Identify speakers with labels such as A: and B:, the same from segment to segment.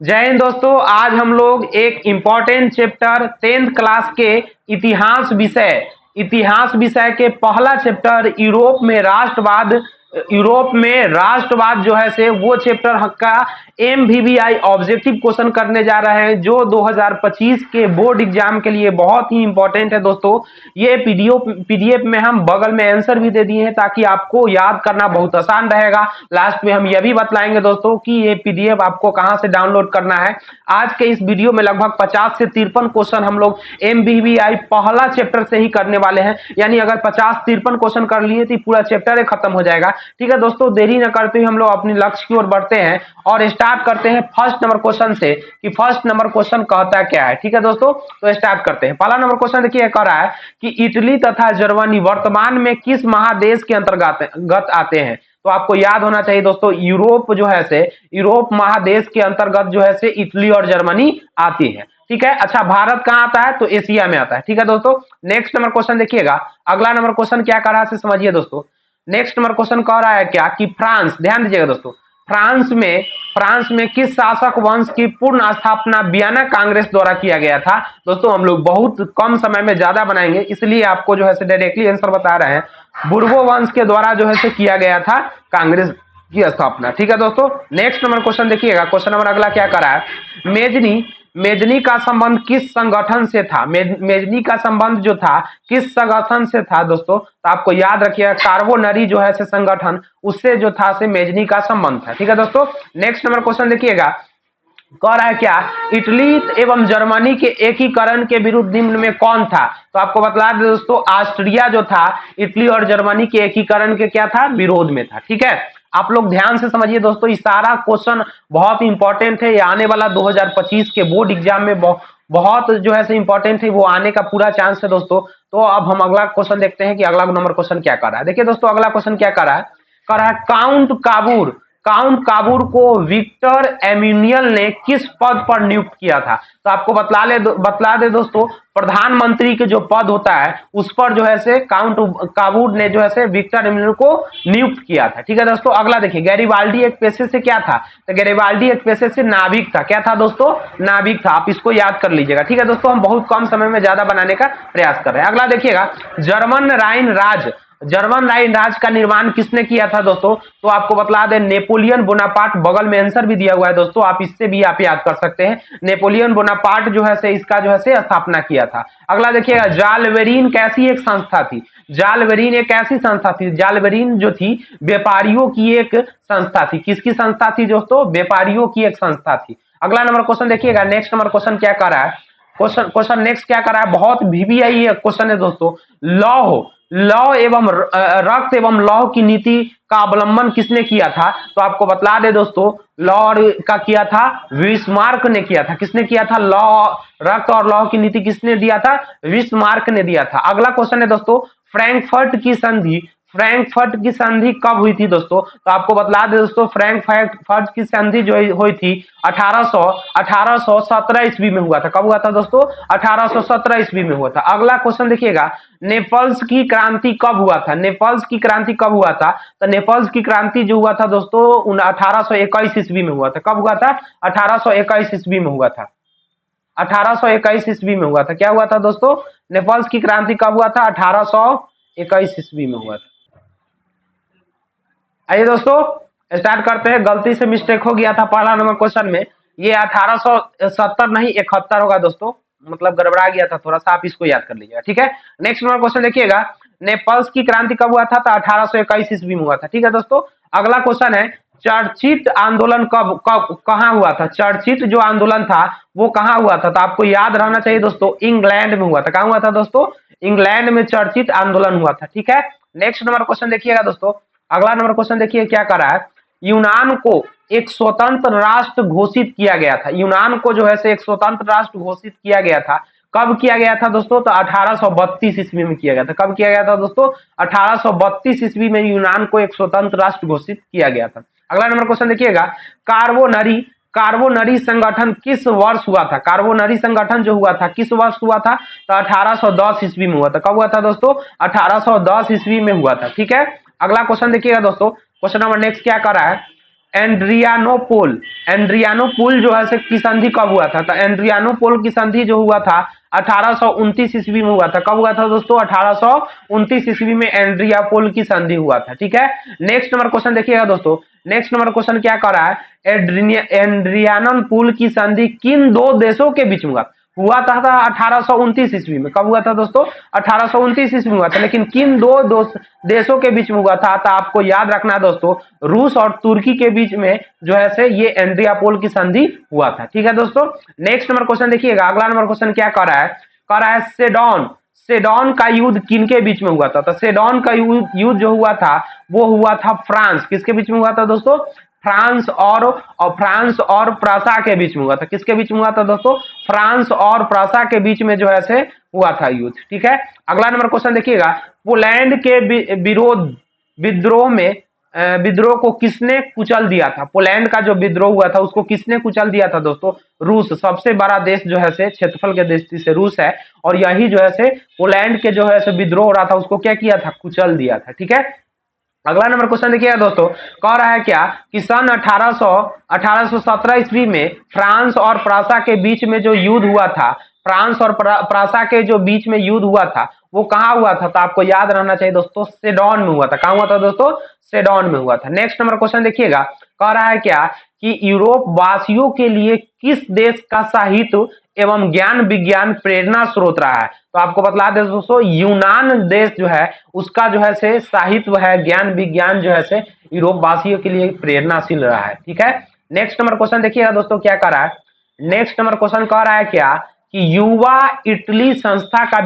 A: जय हिंद दोस्तों। आज हम लोग एक इम्पॉर्टेंट चैप्टर 10th क्लास के इतिहास विषय के पहला चैप्टर यूरोप में राष्ट्रवाद जो है से वो चैप्टर का एमवीवीआई ऑब्जेक्टिव क्वेश्चन करने जा रहे हैं, जो 2025 के बोर्ड एग्जाम के लिए बहुत ही इंपॉर्टेंट है दोस्तों। ये पीडीएफ में हम बगल में आंसर भी दे दिए हैं ताकि आपको याद करना बहुत आसान रहेगा। लास्ट में हम ये भी बतलाएंगे दोस्तों कि ये पीडीएफ आपको कहां से डाउनलोड करना है। आज के इस वीडियो में लगभग 50 से 53 क्वेश्चन हम लोग एमवीवीआई पहला चैप्टर से ही करने वाले हैं, यानी अगर 50-53 क्वेश्चन कर लिए तो पूरा चैप्टर ही खत्म हो जाएगा। ठीक है दोस्तों, देरी न करते हुए हम लोग अपने लक्ष्य की ओर बढ़ते हैं और स्टार्ट करते हैं फर्स्ट नंबर क्वेश्चन से कि फर्स्ट नंबर क्वेश्चन कहता क्या है। ठीक है दोस्तों, तो स्टार्ट करते हैं। पहला नंबर क्वेश्चन देखिए कह रहा है कि इटली तथा जर्मनी वर्तमान में किस महादेश के अंतर्गत आते हैं। तो आपको याद होना चाहिए दोस्तों, यूरोप महादेश के अंतर्गत जो है से इटली और जर्मनी आती है। ठीक है, अच्छा भारत कहां आता है तो एशिया में आता है। ठीक है दोस्तों, नेक्स्ट नंबर क्वेश्चन देखिएगा। अगला नंबर क्वेश्चन क्या कर रहा है समझिए दोस्तों। नेक्स्ट नंबर क्वेश्चन कह रहा है क्या कि फ्रांस, ध्यान दीजिएगा दोस्तों, फ्रांस में किस शासक वंश की पूर्ण स्थापना वियना कांग्रेस द्वारा किया गया था। दोस्तों हम लोग बहुत कम समय में ज्यादा बनाएंगे, इसलिए आपको जो है डायरेक्टली आंसर बता रहे हैं। बुर्बो वंश के द्वारा जो है किया गया था कांग्रेस की स्थापना। ठीक है दोस्तों, नेक्स्ट नंबर क्वेश्चन देखिएगा। क्वेश्चन नंबर अगला क्या कर रहा है, मेजनी का संबंध किस संगठन से था। मेजनी का संबंध जो था किस संगठन से था दोस्तों, तो आपको याद रखिएगा कार्बोनरी जो है से संगठन, उससे जो था से मेजनी का संबंध था। ठीक है दोस्तों, नेक्स्ट नंबर क्वेश्चन देखिएगा। कह रहा है क्या, इटली एवं जर्मनी के एकीकरण के विरुद्ध निम्न में कौन था। तो आपको बता दें दोस्तों, ऑस्ट्रिया जो था इटली और जर्मनी के एकीकरण के क्या था, विरोध में था। ठीक है, आप लोग ध्यान से समझिए दोस्तों, ये सारा क्वेश्चन बहुत इंपॉर्टेंट है। ये आने वाला 2025 के बोर्ड एग्जाम में बहुत जो है से इंपॉर्टेंट है, वो आने का पूरा चांस है दोस्तों। तो अब हम अगला क्वेश्चन देखते हैं कि अगला नंबर क्वेश्चन क्या कर रहा है। देखिए दोस्तों, अगला क्वेश्चन क्या कर रहा है, काउंट काबूर को विक्टर एम्यूनियल ने किस पद पर नियुक्त किया था। तो आपको बतला दे दोस्तों, प्रधानमंत्री के जो पद होता है उस पर जो है से काउंट काबूर ने जो है से विक्टर एम्यूनियल को नियुक्त किया था। ठीक है दोस्तों, अगला देखिए, गैरिबाल्डी एक पेशे से क्या था, तो गैरिबाल्डी एक पेशे से नाविक था। क्या था दोस्तों, नाविक था। आप इसको याद कर लीजिएगा। ठीक है दोस्तों, हम बहुत कम समय में ज्यादा बनाने का प्रयास कर रहे हैं। अगला देखिएगा, जर्मन राइन राज का निर्माण किसने किया था दोस्तों, तो आपको बतला दें नेपोलियन बोनापार्ट। बगल में आंसर भी दिया हुआ है दोस्तों, आप इससे भी आप याद कर सकते हैं। नेपोलियन बोनापार्ट जो है से इसका जो है से स्थापना किया था। अगला देखिएगा, जालवेरीन कैसी एक संस्था थी। जालवेरीन एक ऐसी संस्था थी, जालवेरीन जो थी व्यापारियों की एक संस्था थी। किसकी संस्था थी दोस्तों, व्यापारियों की एक संस्था थी। अगला नंबर क्वेश्चन देखिएगा। नेक्स्ट नंबर क्वेश्चन क्या कर रहा है, क्वेश्चन नेक्स्ट क्या कर रहा है, बहुत वीवीआई क्वेश्चन है दोस्तों। लौ एवं रक्त एवं लौह की नीति का अवलंबन किसने किया था। तो आपको बतला दे दोस्तों, लौ का किया था विस्मार्क ने किया था। किसने किया था, लौ रक्त और लौह की नीति किसने दिया था, विस्मार्क ने दिया था। अगला क्वेश्चन है दोस्तों, फ्रैंकफर्ट की संधि कब हुई थी दोस्तों, तो आपको बतला दे दोस्तों, फ्रैंकफर्ट की संधि जो हुई थी 1817 ईस्वी में हुआ था। कब हुआ था दोस्तों, 1817 ईस्वी में हुआ था। अगला क्वेश्चन देखिएगा, नेपल्स की क्रांति कब हुआ था। नेपल्स की क्रांति कब हुआ था, तो नेपल्स की क्रांति जो हुआ था दोस्तों 1821 ईस्वी में हुआ था। कब हुआ था, 1821 ईस्वी में हुआ था। 1821 ईस्वी में हुआ था। क्या हुआ था दोस्तों, नेपल्स की क्रांति कब हुआ था, 1821 ईस्वी में हुआ था। आइए दोस्तों स्टार्ट करते हैं। गलती से मिस्टेक हो गया था पहला नंबर क्वेश्चन में, ये 1870 नहीं 71 होगा दोस्तों, मतलब गड़बड़ा गया था थोड़ा सा, आप इसको याद कर लीजिएगा। ठीक है, नेक्स्ट नंबर क्वेश्चन देखिएगा, नेपल्स की क्रांति कब हुआ था, तो 1821 ईस्वी में हुआ था। ठीक है दोस्तों, अगला क्वेश्चन है, चर्चित आंदोलन कहां हुआ था। चर्चित जो आंदोलन था वो कहां हुआ था, तो आपको याद रहना चाहिए दोस्तों, इंग्लैंड में हुआ था। कहां हुआ था दोस्तों, इंग्लैंड में चर्चित आंदोलन हुआ था। ठीक है, नेक्स्ट नंबर क्वेश्चन देखिएगा दोस्तों। अगला नंबर क्वेश्चन देखिए क्या कर रहा है, यूनान को एक स्वतंत्र राष्ट्र घोषित किया गया था। यूनान को जो है से एक स्वतंत्र राष्ट्र घोषित किया गया था। कब किया गया था दोस्तों, तो 1832 ईस्वी में किया गया था। कब किया गया था दोस्तों, 1832 ईस्वी में यूनान को एक स्वतंत्र राष्ट्र घोषित किया गया था। अगला नंबर क्वेश्चन देखिएगा, कार्बोनरी संगठन किस वर्ष हुआ था। कार्बोनरी संगठन जो हुआ था किस वर्ष हुआ था, तो 1810 ईस्वी में हुआ था। कब हुआ था दोस्तों, 1810 ईस्वी में हुआ था। ठीक है, अगला क्वेश्चन देखिएगा दोस्तों। क्वेश्चन नंबर नेक्स्ट क्या कर रहा है, एड्रियानोपोल। एड्रियानोपोल जो है की संधि कब हुआ था? तो एड्रियानोपोल की संधि जो हुआ था 1829 ईस्वी में हुआ था। कब हुआ था दोस्तों? 1829 ईस्वी में एड्रियापोल की संधि हुआ था। ठीक है, नेक्स्ट नंबर क्वेश्चन देखिएगा दोस्तों। नेक्स्ट नंबर क्वेश्चन क्या कर रहा है? एड्रियानोपोल की संधि किन दो देशों के बीच में हुआ था 1829 ईस्वी में। कब हुआ था दोस्तों? 1829 ईस्वी में हुआ था। लेकिन किन दो देशों के बीच में हुआ था? तो आपको याद रखना है दोस्तों, रूस और तुर्की के बीच में जो है से ये एड्रियापोल की संधि हुआ था। ठीक है दोस्तों, नेक्स्ट नंबर क्वेश्चन देखिएगा। अगला नंबर क्वेश्चन क्या कर रहा है? कर रहा है सेडोन। सेडोन का युद्ध किन के बीच में हुआ था? तो सेडोन का युद्ध जो हुआ था वो हुआ था फ्रांस। किसके बीच में हुआ था दोस्तों? फ्रांस और प्रासा के बीच में हुआ था। किसके बीच में हुआ था दोस्तों? फ्रांस और प्रासा के बीच में जो है से हुआ था युद्ध। ठीक है, अगला नंबर क्वेश्चन देखिएगा। पोलैंड के विद्रोह को किसने कुचल दिया था? पोलैंड का जो विद्रोह हुआ था उसको किसने कुचल दिया था दोस्तों? रूस। सबसे बड़ा देश जो है से क्षेत्रफल के दृष्टि से रूस है, और यही जो है से पोलैंड के जो है से विद्रोह हो रहा था उसको क्या किया था? कुचल दिया था। ठीक है, अगला नंबर क्वेश्चन देखिएगा दोस्तों। कह रहा है क्या कि सन 1817 ईस्वी में फ्रांस और प्रासा के बीच में जो युद्ध हुआ था, फ्रांस और प्रासा के जो बीच में युद्ध हुआ था वो कहाँ हुआ था? तो आपको याद रहना चाहिए दोस्तों, सेडोन में हुआ था। कहाँ हुआ था दोस्तों? सेडोन में हुआ था। नेक्स्ट नंबर क्वेश्चन देखिएगा। कह रहा है क्या कि यूरोप वासियों के लिए किस देश का साहित्य एवं ज्ञान विज्ञान प्रेरणा स्रोत रहा है? तो आपको बतला दे दोस्तों, यूनान देश जो है उसका जो है से साहित्य है, ज्ञान विज्ञान जो है से यूरोप वासियों के लिए प्रेरणाशील रहा है। ठीक है, नेक्स्ट नंबर क्वेश्चन देखिएगा दोस्तों क्या कर रहा है। नेक्स्ट नंबर क्वेश्चन कह रहा है क्या कि युवा इटली संस्था का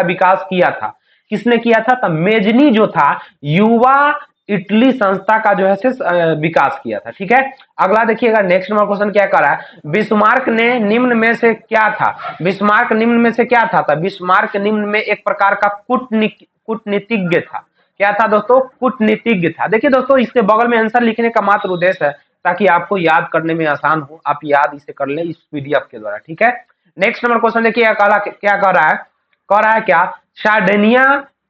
A: विकास किया था। किसने किया था? तो मेजनी जो था युवा इटली संस्था का जो है से विकास किया था। ठीक है, अगला देखिएगा। नेक्स्ट नंबर क्वेश्चन क्या कर रहा है? बिस्मार्क ने निम्न में से क्या था? बिस्मार्क निम्न में से क्या था? तो बिस्मार्क निम्न में एक प्रकार का कूटनीतिज्ञ था। क्या था दोस्तों? कूटनीतिज्ञ था। देखिए दोस्तों, इसके बगल में आंसर लिखने का मात्र उद्देश्य है ताकि आपको याद करने में आसान हो, आप याद इसे कर ले इस पीडीएफ के द्वारा। ठीक है, नेक्स्ट नंबर क्वेश्चन देखिए क्या कर रहा है? कह रहा है क्या सार्डिनिया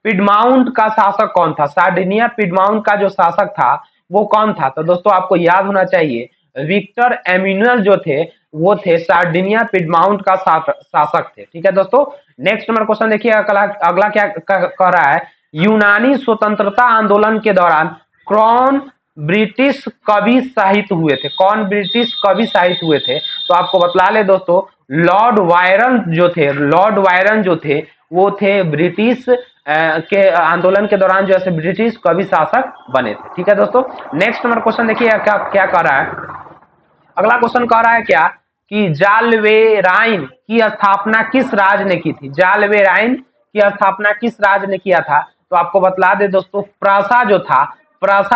A: पिडमाउंट का शासक कौन था? सार्डिनिया पिडमाउंट का जो शासक था वो कौन था? तो दोस्तों आपको याद होना चाहिए, विक्टर एम्यूनल जो थे वो थे सार्डिनिया पिडमाउंट का शासक थे। ठीक है दोस्तों, नेक्स्ट नंबर क्वेश्चन देखिए। अगला क्या कह रहा है? यूनानी स्वतंत्रता आंदोलन के दौरान कौन ब्रिटिश कवि साहित्य हुए थे? कौन ब्रिटिश कवि साहित्य हुए थे? तो आपको बतला ले दोस्तों, लॉर्ड वायरन जो थे वो थे ब्रिटिश के आंदोलन के दौरान जो है ब्रिटिश कवि शासक बने थे। ठीक है दोस्तों, नेक्स्ट नंबर क्वेश्चन देखिए क्या कह रहा है। अगला क्वेश्चन कह रहा है क्या कि जालवेराइन की स्थापना किस राज ने की थी? जालवेराइन की स्थापना किस राज ने किया था? तो आपको बतला दे दोस्तों, प्रासा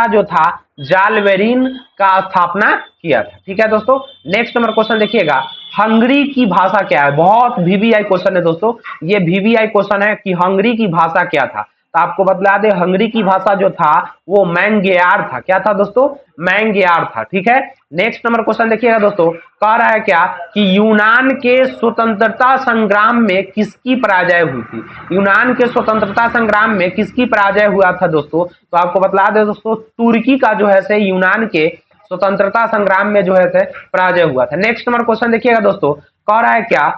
A: जो था जालवेरिन का स्थापना किया था। ठीक है दोस्तों, नेक्स्ट नंबर क्वेश्चन देखिएगा। हंगरी की भाषा क्या है? बहुत वीवीआई क्वेश्चन है दोस्तों, ये वीवीआई क्वेश्चन है कि हंगरी की भाषा क्या था। तो आपको बतला दे, हंगरी की भाषा जो था वो मैंग्यार था। क्या था दोस्तों? मैंग्यार था। ठीक है, नेक्स्ट नंबर क्वेश्चन देखिएगा दोस्तों। कह रहा है क्या कि यूनान के स्वतंत्रता संग्राम में किसकी पराजय हुई थी? यूनान के स्वतंत्रता संग्राम में किसकी पराजय हुआ था दोस्तों? तो आपको बतला दे दोस्तों, तुर्की का जो है से यूनान के स्वतंत्रता संग्राम में जो है से पराजय हुआ था। नेक्स्ट नंबर क्वेश्चन देखिएगा दोस्तों। कह रहा है क्या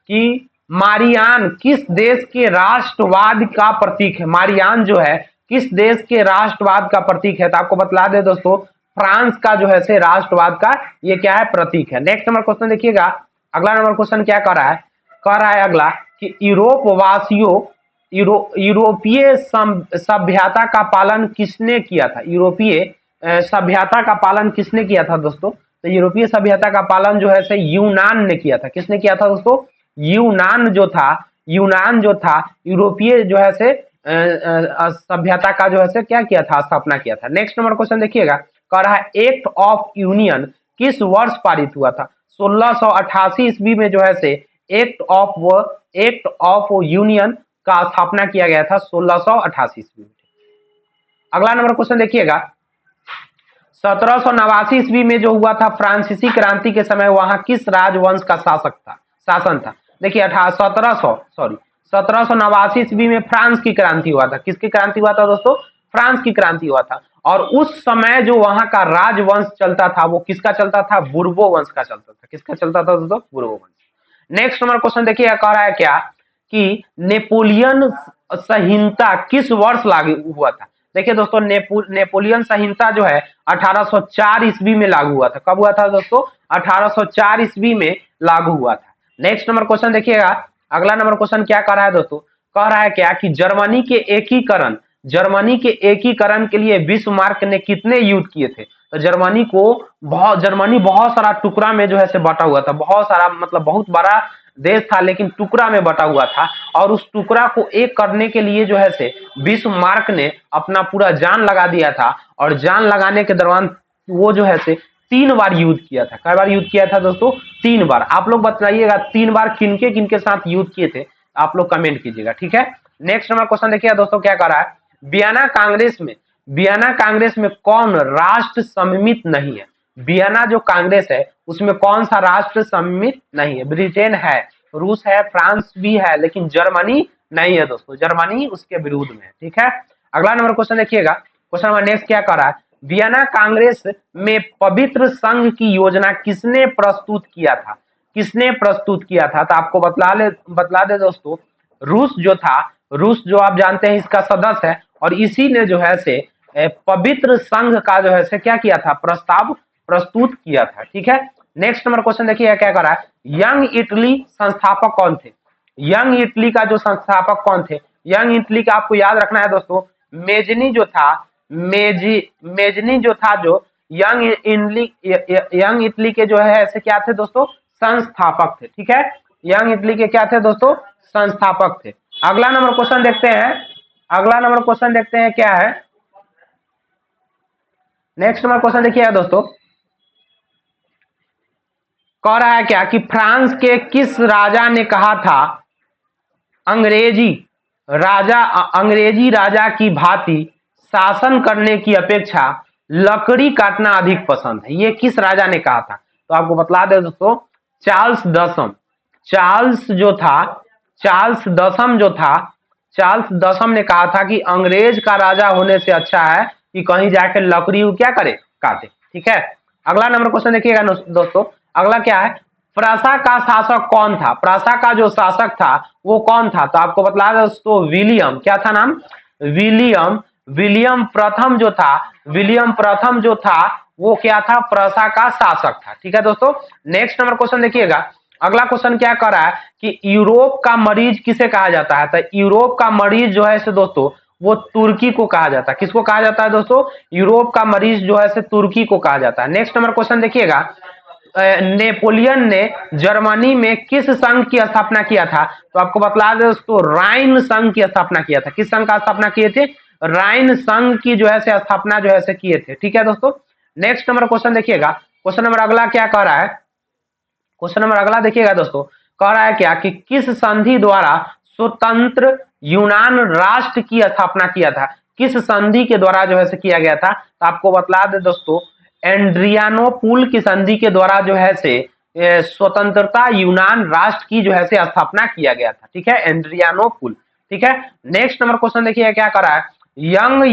A: कि मारियान किस देश के राष्ट्रवाद का प्रतीक है? मारियान जो है किस देश के राष्ट्रवाद का प्रतीक है? तो आपको बतला दे दोस्तों, फ्रांस का जो है से राष्ट्रवाद का ये क्या है? प्रतीक है। नेक्स्ट नंबर क्वेश्चन देखिएगा। अगला नंबर क्वेश्चन क्या कर रहा है? कह रहा है अगला कि यूरोपीय सभ्यता का पालन किसने किया था? यूरोपीय सभ्यता का पालन किसने किया था दोस्तों? तो यूरोपीय सभ्यता का पालन जो है से यूनान ने किया था। किसने किया था दोस्तों? यूनान जो था यूरोपीय जो है से सभ्यता का जो है से क्या किया था? स्थापना किया था। नेक्स्ट नंबर क्वेश्चन देखिएगा। कह रहा है एक्ट ऑफ यूनियन किस वर्ष पारित हुआ था? 1688 ईस्वी में जो है से एक्ट ऑफ यूनियन का स्थापना किया गया था 1688 ईस्वी में। अगला नंबर क्वेश्चन देखिएगा। 1789 ईस्वी में जो हुआ था फ्रांसीसी क्रांति के समय वहां किस राजवंश का शासन था? देखिए 1789 ईस्वी में फ्रांस की क्रांति हुआ था। किसकी क्रांति हुआ था दोस्तों? फ्रांस की क्रांति हुआ था। और उस समय जो वहां का राजवंश चलता था वो किसका चलता था? बुर्बो वंश का चलता था। किसका चलता था दोस्तों? बुर्बो वंश। नेक्स्ट नंबर क्वेश्चन देखिए कह रहा है क्या कि नेपोलियन संहिता किस वर्ष लागू हुआ था? देखिए दोस्तों, नेपोलियन संहिता जो है 1804 ईस्वी में लागू हुआ था। कब हुआ था दोस्तों? 1804 ईस्वी में लागू हुआ था। नेक्स्ट नंबर क्वेश्चन देखिएगा, अगला नंबर क्वेश्चन क्या कह रहा है दोस्तों? कह रहा है क्या कि जर्मनी के एकीकरण के लिए बिस्मार्क ने कितने युद्ध किए थे? तो जर्मनी बहुत सारा टुकड़ा में जो है से बटा हुआ था। बहुत सारा मतलब बहुत बड़ा देश था, लेकिन टुकड़ा में बटा हुआ था। और उस टुकड़ा को एक करने के लिए जो है से बिस्मार्क ने अपना पूरा जान लगा दिया था। और जान लगाने के दौरान वो जो है से 3 बार युद्ध किया था। कई बार युद्ध किया था दोस्तों? 3 बार। आप लोग बताइएगा 3 बार किनके किनके साथ युद्ध किए थे? आप लोग कमेंट कीजिएगा, ठीक है। नेक्स्ट नंबर क्वेश्चन देखिए दोस्तों क्या कर रहा है? वियना कांग्रेस में कौन राष्ट्र सम्मिलित नहीं है? वियना जो कांग्रेस है उसमें कौन सा राष्ट्र सम्मिलित नहीं है? ब्रिटेन है, रूस है, फ्रांस भी है, लेकिन जर्मनी नहीं है दोस्तों। जर्मनी उसके विरुद्ध में है, ठीक है। अगला नंबर क्वेश्चन देखिएगा, क्वेश्चन नंबर नेक्स्ट क्या कर रहा है? वियना कांग्रेस में पवित्र संघ की योजना किसने प्रस्तुत किया था? किसने प्रस्तुत किया था? तो आपको बतला दे दोस्तों, रूस जो आप जानते हैं इसका सदस्य है। और इसी ने जो है से पवित्र संघ का जो है से क्या किया था? प्रस्ताव प्रस्तुत किया था, ठीक है। नेक्स्ट नंबर क्वेश्चन देखिए क्या कर रहा है? यंग इटली संस्थापक कौन थे? यंग इटली का जो संस्थापक कौन थे? यंग इटली का आपको याद रखना है दोस्तों, मेजनी जो था जो यंग इटली के जो है ऐसे क्या थे दोस्तों? संस्थापक थे, ठीक है। यंग इटली के क्या थे दोस्तों? संस्थापक थे। अगला नंबर क्वेश्चन देखते हैं क्या है? नेक्स्ट नंबर क्वेश्चन देखिए दोस्तों, कह रहा है क्या कि फ्रांस के किस राजा ने कहा था अंग्रेजी राजा की भांति शासन करने की अपेक्षा लकड़ी काटना अधिक पसंद है? ये किस राजा ने कहा था? तो आपको बतला दे दोस्तों, चार्ल्स दसम ने कहा था कि अंग्रेज का राजा होने से अच्छा है कि कहीं जाकर लकड़ी क्या करे? काटे, ठीक है। अगला नंबर क्वेश्चन देखिएगा दोस्तों, अगला क्या है? प्रासा का शासक कौन था? प्रासा का जो शासक था वो कौन था? तो आपको बतला दे दोस्तों, विलियम, क्या था नाम? विलियम प्रथम जो था वो क्या था? प्रासा का शासक था, ठीक है दोस्तों। नेक्स्ट नंबर क्वेश्चन देखिएगा, अगला क्वेश्चन क्या कर रहा है कि यूरोप का मरीज किसे कहा जाता है? तो यूरोप का मरीज जो है से दोस्तों वो तुर्की को कहा जाता है। किसको कहा जाता है दोस्तों? यूरोप का मरीज जो है से तुर्की को कहा जाता है। नेक्स्ट नंबर क्वेश्चन देखिएगा, नेपोलियन ने जर्मनी में किस संघ की स्थापना किया था? तो आपको बतला दे दोस्तों, राइन संघ की स्थापना किया था। किस संघ का स्थापना किए थे? राइन संघ की जो है से स्थापना जो है से किए थे, ठीक है दोस्तों। नेक्स्ट नंबर क्वेश्चन देखिएगा, क्वेश्चन नंबर अगला क्या कह रहा है? क्वेश्चन नंबर अगला देखिएगा दोस्तों, कह रहा है क्या कि किस संधि द्वारा स्वतंत्र यूनान राष्ट्र की स्थापना किया था? किस संधि के द्वारा जो है से किया गया था? तो आपको बतला दे दोस्तों, एड्रियानोपुल की संधि के द्वारा जो है से स्वतंत्रता यूनान राष्ट्र की जो है से स्थापना किया गया था, ठीक है। एड्रियानोपुल, ठीक है। नेक्स्ट नंबर क्वेश्चन देखिए क्या कर रहा है? यंग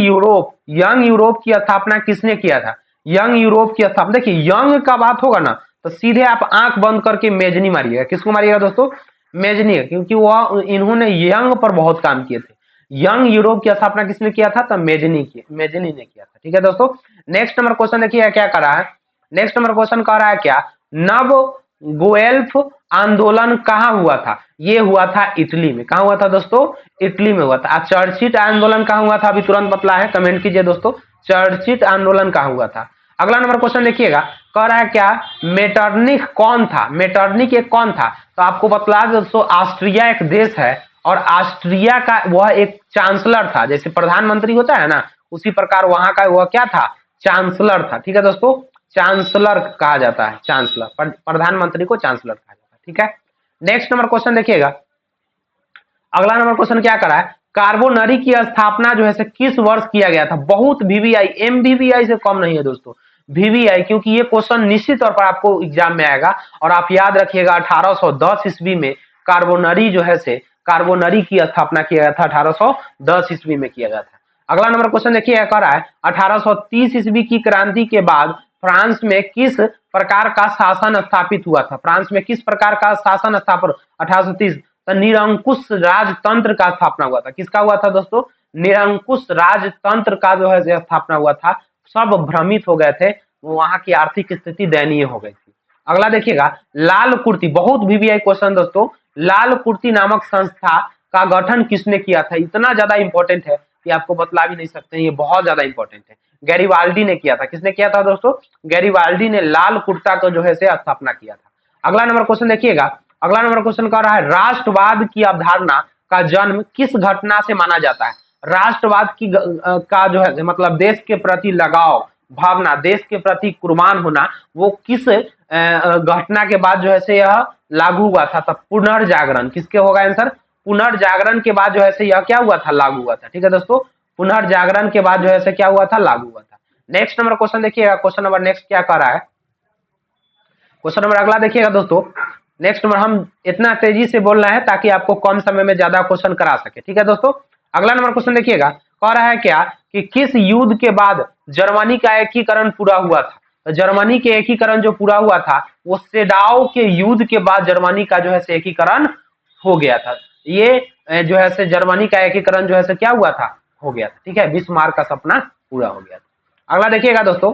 A: यूरोप की स्थापना किसने किया था? यंग यूरोप की स्थापना, देखिए यंग का बात होगा ना तो सीधे आप आंख बंद करके मेजनी मारिएगा। किसको मारिएगा दोस्तों? मेजनी, क्योंकि वो इन्होंने यंग पर बहुत काम किए थे। यंग यूरोप की स्थापना किसने किया था? तो मेजनी ने किया था, ठीक है दोस्तों। नेक्स्ट नंबर क्वेश्चन देखिए क्या कर रहा है? नेक्स्ट नंबर क्वेश्चन कह रहा है क्या, नव गुएल्फ आंदोलन कहाँ हुआ था? ये हुआ था इटली में। कहाँ हुआ था दोस्तों? इटली में हुआ था। चर्चित आंदोलन कहाँ हुआ था? अभी तुरंत बतला है, कमेंट कीजिए दोस्तों, चर्चित आंदोलन कहाँ हुआ था। अगला नंबर क्वेश्चन देखिएगा, कह रहा है क्या, मेटरनिख कौन था? मेटरनिख एक कौन था? तो आपको बतला दे दोस्तों, ऑस्ट्रिया एक देश है और ऑस्ट्रिया का वह एक चांसलर था। जैसे प्रधानमंत्री होता है ना, उसी प्रकार वहां का वह क्या था? चांसलर था, ठीक है दोस्तों। चांसलर कहा जाता है, चांसलर, प्रधानमंत्री को चांसलर कहा जाता है, ठीक है। नेक्स्ट नंबर क्वेश्चन देखिएगा, अगला नंबर क्वेश्चन क्या करा है, कार्बोनरी की स्थापना जो है से किस वर्ष किया गया था? बहुत वीवीआई, एमवीवीआई से कम नहीं है दोस्तों, वीवीआई, क्योंकि ये क्वेश्चन निश्चित तौर पर आपको एग्जाम में आएगा। और आप याद रखिएगा 1810 ईस्वी में कार्बोनरी जो है से कार्बोनरी की स्थापना किया गया था, 1810 ईस्वी में किया गया था। अगला नंबर क्वेश्चन देखिए क्या कह रहा है, 1830 ईस्वी की क्रांति के बाद फ्रांस में किस प्रकार का शासन स्थापित हुआ था? फ्रांस में किस प्रकार का शासन स्थापन 1830 निरंकुश राजतंत्र का स्थापना हुआ था। किसका हुआ था दोस्तों? निरंकुश राजतंत्र का जो है स्थापना हुआ था। सब भ्रमित हो गए थे, वहां की आर्थिक स्थिति दयनीय हो गई थी। अगला देखिएगा, लाल कुर्ती, बहुत वीवीआई क्वेश्चन दोस्तों। लाल कुर्ती नामक संस्था का गठन किसने किया था? इतना ज्यादा इंपॉर्टेंट है कि आपको बतला भी नहीं सकते, ये बहुत ज्यादा इंपॉर्टेंट है। गैरिबाल्डी ने किया था। किसने किया था दोस्तों? गैरिबाल्डी ने लाल कुर्ता को जो है से स्थापना किया था। अगला नंबर क्वेश्चन देखिएगा, अगला नंबर क्वेश्चन कह रहा है, राष्ट्रवाद की अवधारणा का जन्म किस घटना से माना जाता है? राष्ट्रवाद की का जो है मतलब देश के प्रति लगाव भावना, देश के प्रति कुर्बान होना, वो किस घटना के बाद जो है से यह लागू हुआ था? तब पुनर्जागरण। किसके होगा आंसर? पुनर्जागरण के बाद जो है से यह क्या हुआ था? लागू हुआ था। ठीक है दोस्तों, पुनर्जागरण के बाद जो है से क्या हुआ था? लागू हुआ था। नेक्स्ट नंबर क्वेश्चन देखिएगा, क्वेश्चन नंबर नेक्स्ट क्या कर रहा है, क्वेश्चन नंबर अगला देखिएगा दोस्तों। नेक्स्ट नंबर हम इतना तेजी से बोल रहे हैं ताकि आपको कम समय में ज्यादा क्वेश्चन करा सके। ठीक है दोस्तों, अगला नंबर क्वेश्चन देखिएगा, कह रहा है क्या कि किस युद्ध के बाद जर्मनी का एकीकरण पूरा हुआ था? तो जर्मनी के एकीकरण जो पूरा हुआ था वो सेडाओ के युद्ध के बाद जर्मनी का जो है से एकीकरण हो गया था। ये जो है से जर्मनी का एकीकरण जो है से क्या हुआ था? हो गया था। ठीक है, बिस्मार्क का सपना पूरा हो गया था। अगला देखिएगा दोस्तों,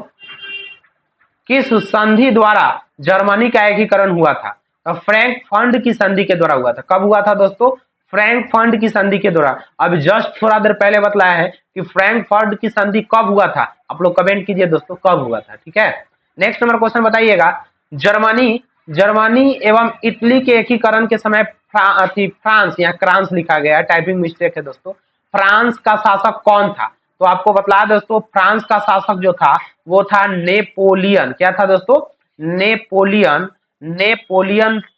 A: किस संधि द्वारा जर्मनी का एकीकरण हुआ था? तो फ्रैंकफर्ट की संधि के द्वारा हुआ था। कब हुआ था दोस्तों? फ्रैंकफर्ट की संधि के द्वारा। अब जस्ट थोड़ा देर पहले बतलाया है कि फ्रैंकफर्ट की संधि कब हुआ था। आप लोग कमेंट कीजिए दोस्तों कब हुआ था। ठीक है, नेक्स्ट नंबर क्वेश्चन बताइएगा, जर्मनी एवं इटली के एकीकरण के समय फ्रांस, यहाँ क्रांस लिखा गया है, टाइपिंग मिस्टेक है दोस्तों। फ्रांस का शासक कौन था? तो आपको बतला दोस्तों, फ्रांस का शासक जो था वो था नेपोलियन। क्या था दोस्तों? नेपोलियन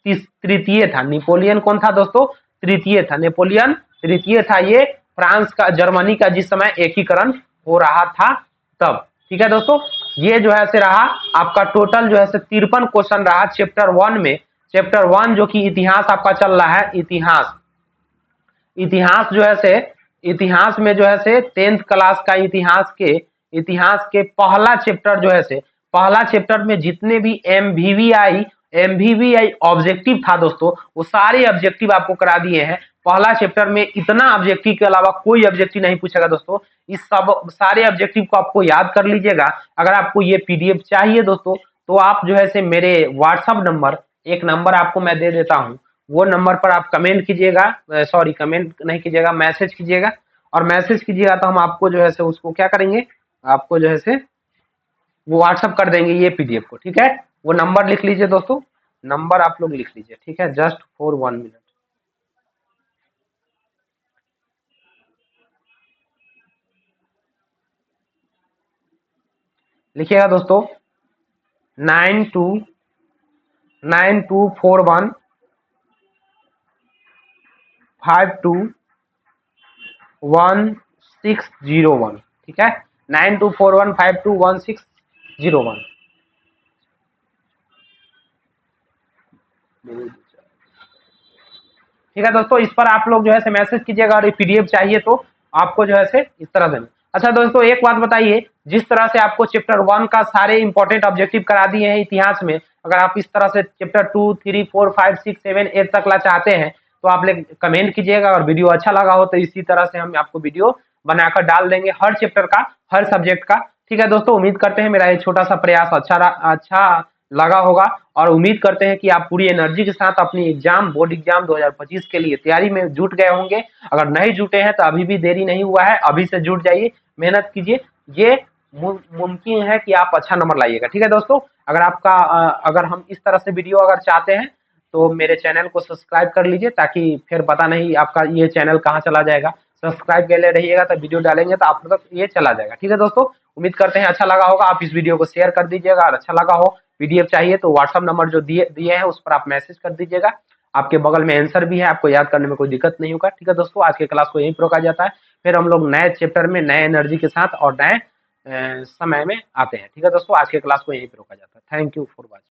A: तृतीय था। नेपोलियन कौन था दोस्तों? तृतीय था। नेपोलियन तृतीय था ये फ्रांस का, जर्मनी का जिस समय एकीकरण हो रहा था तब। ठीक है दोस्तों, ये जो है से रहा आपका टोटल जो है से 53 क्वेश्चन रहा चैप्टर 1 में। चैप्टर 1 जो कि इतिहास आपका चल रहा है, इतिहास जो है से, इतिहास में जो है से 10th क्लास का इतिहास के पहला चैप्टर जो है से, पहला चैप्टर में जितने भी एमवीवीआई ऑब्जेक्टिव था दोस्तों, वो सारे ऑब्जेक्टिव आपको करा दिए हैं। पहला चैप्टर में इतना ऑब्जेक्टिव के अलावा कोई ऑब्जेक्टिव नहीं पूछेगा दोस्तों। इस सब सारे ऑब्जेक्टिव को आपको याद कर लीजिएगा। अगर आपको ये पीडीएफ चाहिए दोस्तों तो आप जो है से मेरे व्हाट्सएप नंबर, एक नंबर आपको मैं दे देता हूँ, वो नंबर पर आप कमेंट कीजिएगा, सॉरी कमेंट नहीं कीजिएगा, मैसेज कीजिएगा। और मैसेज कीजिएगा तो हम आपको जो है से उसको क्या करेंगे, आपको जो है से वो व्हाट्सअप कर देंगे ये पीडीएफ को। ठीक है, वो नंबर लिख लीजिए दोस्तों, नंबर आप लोग लिख लीजिए। ठीक है, जस्ट फॉर 1 मिनट लिखिएगा दोस्तों, 9241521601। ठीक है, 9241521601। ठीक है दोस्तों, इस पर आप लोग जो है से मैसेज कीजिएगा और ये पीडीएफ चाहिए तो आपको जो है से इस तरह देना। अच्छा दोस्तों, एक बात बताइए, जिस तरह से आपको चैप्टर 1 का सारे इंपॉर्टेंट ऑब्जेक्टिव करा दिए हैं इतिहास में, अगर आप इस तरह से चैप्टर 2, 3, 4, 5, 6, 7, 8 तक ला चाहते हैं तो आप लोग कमेंट कीजिएगा। और वीडियो अच्छा लगा हो तो इसी तरह से हम आपको वीडियो बनाकर डाल देंगे हर चैप्टर का, हर सब्जेक्ट का। ठीक है दोस्तों, उम्मीद करते हैं मेरा ये छोटा सा प्रयास अच्छा लगा होगा और उम्मीद करते हैं कि आप पूरी एनर्जी के साथ अपनी एग्जाम, बोर्ड एग्जाम 2025 के लिए तैयारी में जुट गए होंगे। अगर नहीं जुटे हैं तो अभी भी देरी नहीं हुआ है, अभी से जुट जाइए, मेहनत कीजिए। ये मुमकिन है कि आप अच्छा नंबर लाइएगा। ठीक है दोस्तों, अगर हम इस तरह से वीडियो अगर चाहते हैं तो मेरे चैनल को सब्सक्राइब कर लीजिए, ताकि फिर पता नहीं आपका ये चैनल कहाँ चला जाएगा। सब्सक्राइब कर ले रहिएगा तो वीडियो डालेंगे तो आप तक ये चला जाएगा। ठीक है दोस्तों, उम्मीद करते हैं अच्छा लगा होगा। आप इस वीडियो को शेयर कर दीजिएगा और अच्छा लगा हो, पीडीएफ चाहिए तो व्हाट्सएप नंबर जो दिए हैं उस पर आप मैसेज कर दीजिएगा। आपके बगल में आंसर भी है, आपको याद करने में कोई दिक्कत नहीं होगा। ठीक है दोस्तों, आज के क्लास को यहीं पर रोका जाता है, फिर हम लोग नए चैप्टर में नए एनर्जी के साथ और नए समय में आते हैं। ठीक है दोस्तों, आज के क्लास को यहीं पर रोका जाता है। Thank you for watching.